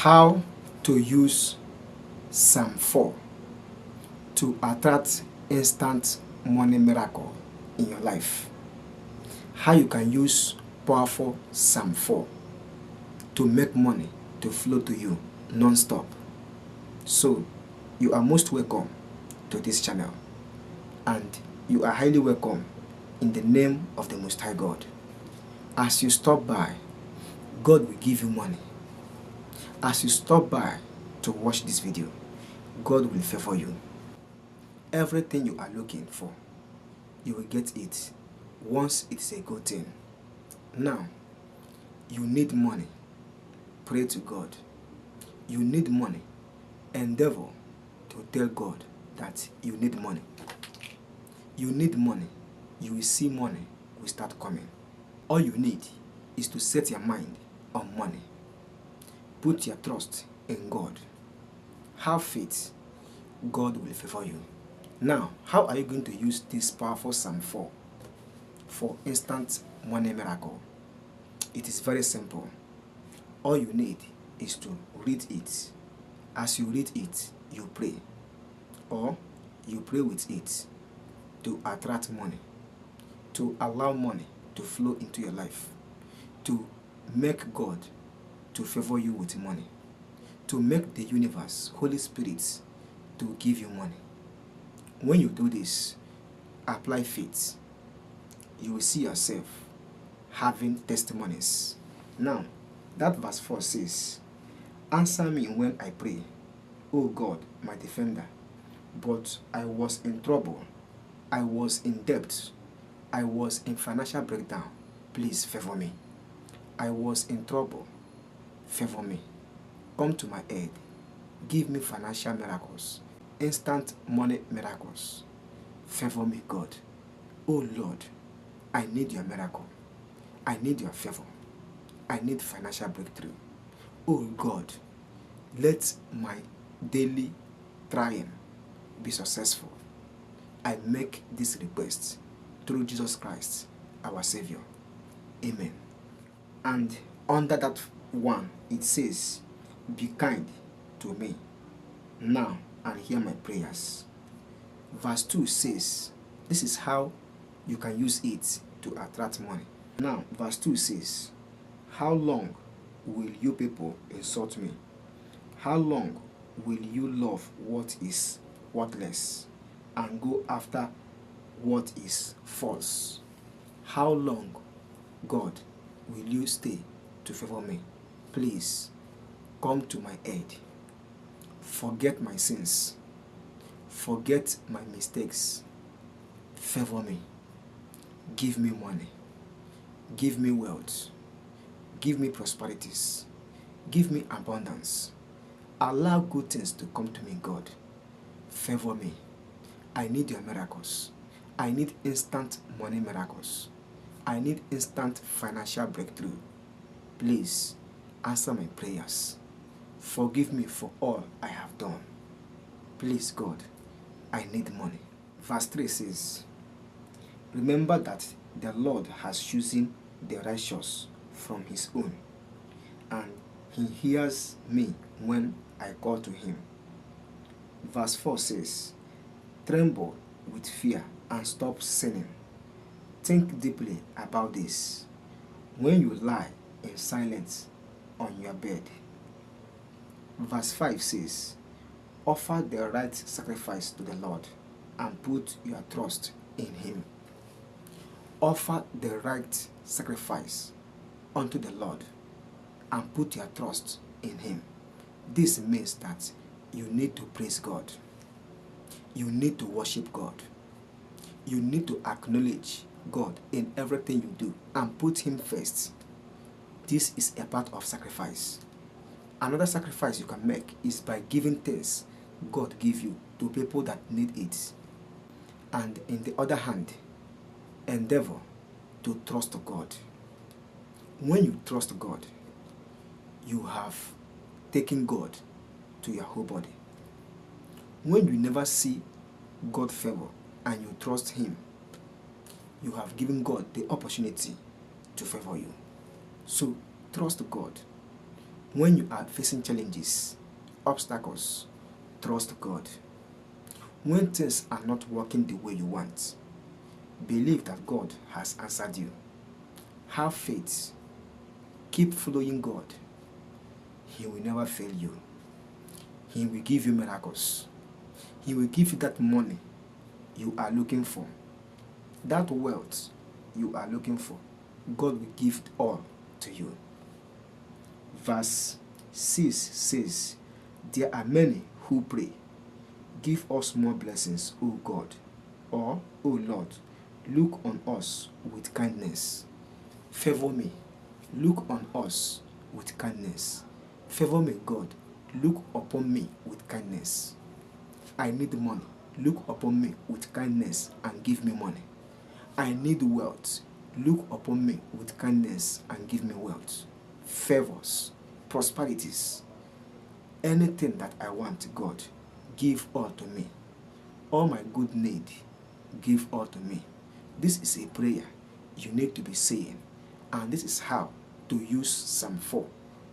How to use Psalm 4 to attract instant money miracle in your life. How you can use powerful Psalm 4 to make money to flow to you non-stop. So, you are most welcome to this channel, and you are highly welcome in the name of the Most High God. As you stop by, God will give you money. As you stop by to watch this video, God will favor you. Everything you are looking for, you will get it once it's a good thing. Now, you need money. Pray to God. You need money. Endeavor to tell God that you need money. You need money. You will see money will start coming. All you need is to set your mind on money. Put your trust in God. Have faith. God will favor you. Now, how are you going to use this powerful Psalm 4 for instant money miracle? It is very simple. All you need is to read it. As you read it, you pray. Or you pray with it to attract money, to allow money to flow into your life, to make God to favor you with money, to make the universe, Holy Spirit, to give you money. When you do this, apply faith, you will see yourself having testimonies. Now, that verse 4 says, "Answer me when I pray, O God, my defender. But I was in trouble. I was in debt. I was in financial breakdown. Please favor me. I was in trouble. Favor me. Come to my aid. Give me financial miracles, instant money miracles. Favor me, God. Oh Lord, I need your miracle. I need your favor. I need financial breakthrough. Oh God, let my daily trying be successful. I make this request through Jesus Christ, our Savior. Amen." And under that one, it says, "Be kind to me now and hear my prayers." Verse 2 says, this is how you can use it to attract money. Now, verse 2 says, "How long will you people insult me? How long will you love what is worthless and go after what is false? How long, God, will you stay to favor me? Please, come to my aid. Forget my sins. Forget my mistakes. Favor me. Give me money. Give me wealth. Give me prosperities. Give me abundance. Allow good things to come to me, God. Favor me. I need your miracles. I need instant money miracles. I need instant financial breakthrough. Please answer my prayers. Forgive me for all I have done. Please, God, I need money." Verse 3 says, "Remember that the Lord has chosen the righteous from his own, and he hears me when I call to him." Verse 4 says, "Tremble with fear and stop sinning. Think deeply about this when you lie in silence on your bed." Verse 5 says, "Offer the right sacrifice to the Lord and put your trust in him." Offer the right sacrifice unto the Lord and put your trust in him. This means that you need to praise God. You need to worship God. You need to acknowledge God in everything you do and put him first. This is a part of sacrifice. Another sacrifice you can make is by giving things God give you to people that need it. And in the other hand, endeavor to trust God. When you trust God, you have taken God to your whole body. When you never see God's favor and you trust him, you have given God the opportunity to favor you. So trust God. When you are facing challenges, obstacles, trust God. When things are not working the way you want, believe that God has answered you. Have faith. Keep following God. He will never fail you. He will give you miracles. He will give you that money you are looking for. That wealth you are looking for. God will give it all to you. Verse 6 says, there are many who pray, give us more blessings, O God, or, O Lord, look on us with kindness. Favor me. Look on us with kindness. Favor me, God. Look upon me with kindness. I need money. Look upon me with kindness and give me money. I need wealth. Look upon me with kindness and give me wealth. Favors, prosperities, anything that I want, God, give all to me. All my good need, give all to me. This is a prayer you need to be saying, and this is how to use Psalm 4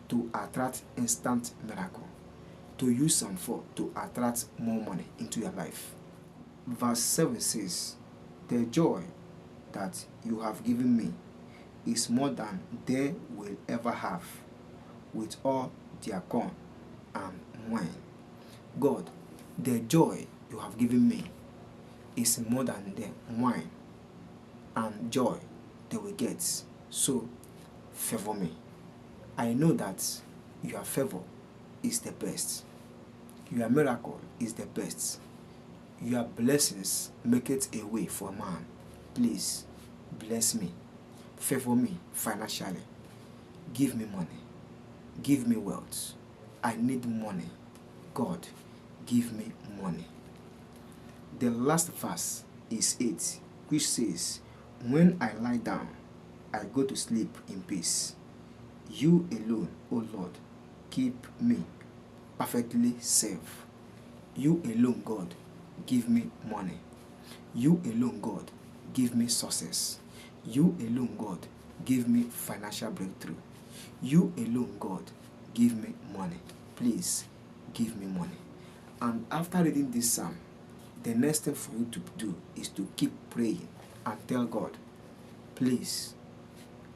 to attract instant miracle, to use Psalm 4 to attract more money into your life. Verse 7 says, the joy that you have given me is more than they will ever have with all their corn and wine. God, the joy you have given me is more than the wine and joy they will get. So, favor me. I know that your favor is the best. Your miracle is the best. Your blessings make it a way for man. Please, bless me. Favor me financially. Give me money. Give me wealth. I need money. God, give me money. The last verse is 8, which says, when I lie down, I go to sleep in peace. You alone, O Lord, keep me perfectly safe. You alone, God, give me money. You alone, God, give me success. You alone, God, give me financial breakthrough. You alone, God, give me money. Please, give me money. And after reading this psalm, the next thing for you to do is to keep praying and tell God, please,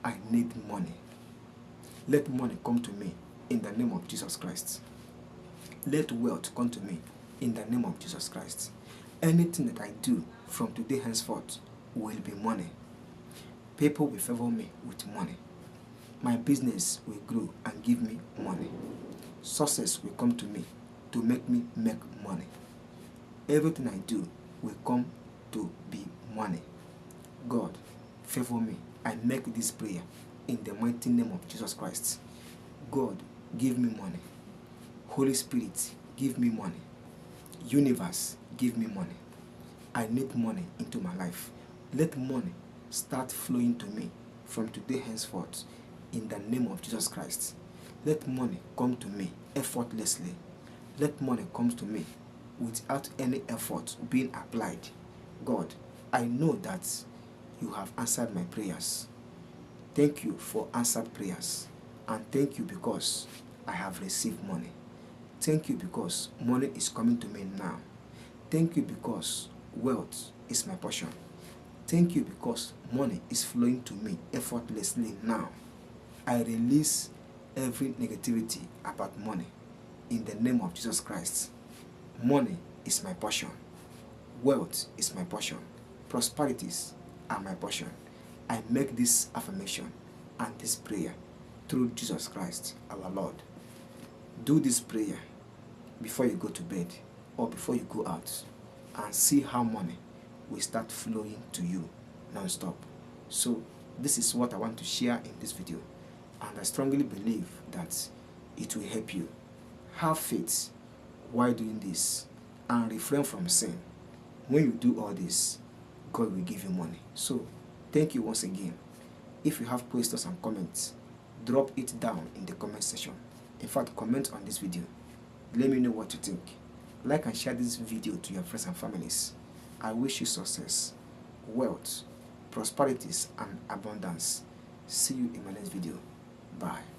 I need money. Let money come to me in the name of Jesus Christ. Let wealth come to me in the name of Jesus Christ. Anything that I do from today henceforth will be money. People will favor me with money. My business will grow and give me money. Success will come to me to make me make money. Everything I do will come to be money. God, favor me. I make this prayer in the mighty name of Jesus Christ. God, give me money. Holy Spirit, give me money. Universe, give me money. I need money into my life. Let money start flowing to me from today henceforth in the name of Jesus Christ. Let money come to me effortlessly. Let money come to me without any effort being applied. God, I know that you have answered my prayers. Thank you for answered prayers. And thank you because I have received money. Thank you because money is coming to me now. Thank you because wealth is my portion. Thank you because money is flowing to me effortlessly now. I release every negativity about money in the name of Jesus Christ. Money is my portion. Wealth is my portion. Prosperities are my portion. I make this affirmation and this prayer through Jesus Christ our Lord. Do this prayer before you go to bed or before you go out and see how money will start flowing to you non-stop. So this is what I want to share in this video, and I strongly believe that it will help you. Have faith while doing this and refrain from sin. When you do all this, God will give you money. So thank you once again. If you have questions and comments, drop it down in the comment section. In fact, comment on this video. Let me know what you think. Like and share this video to your friends and families. I wish you success, wealth, prosperities, and abundance. See you in my next video. Bye.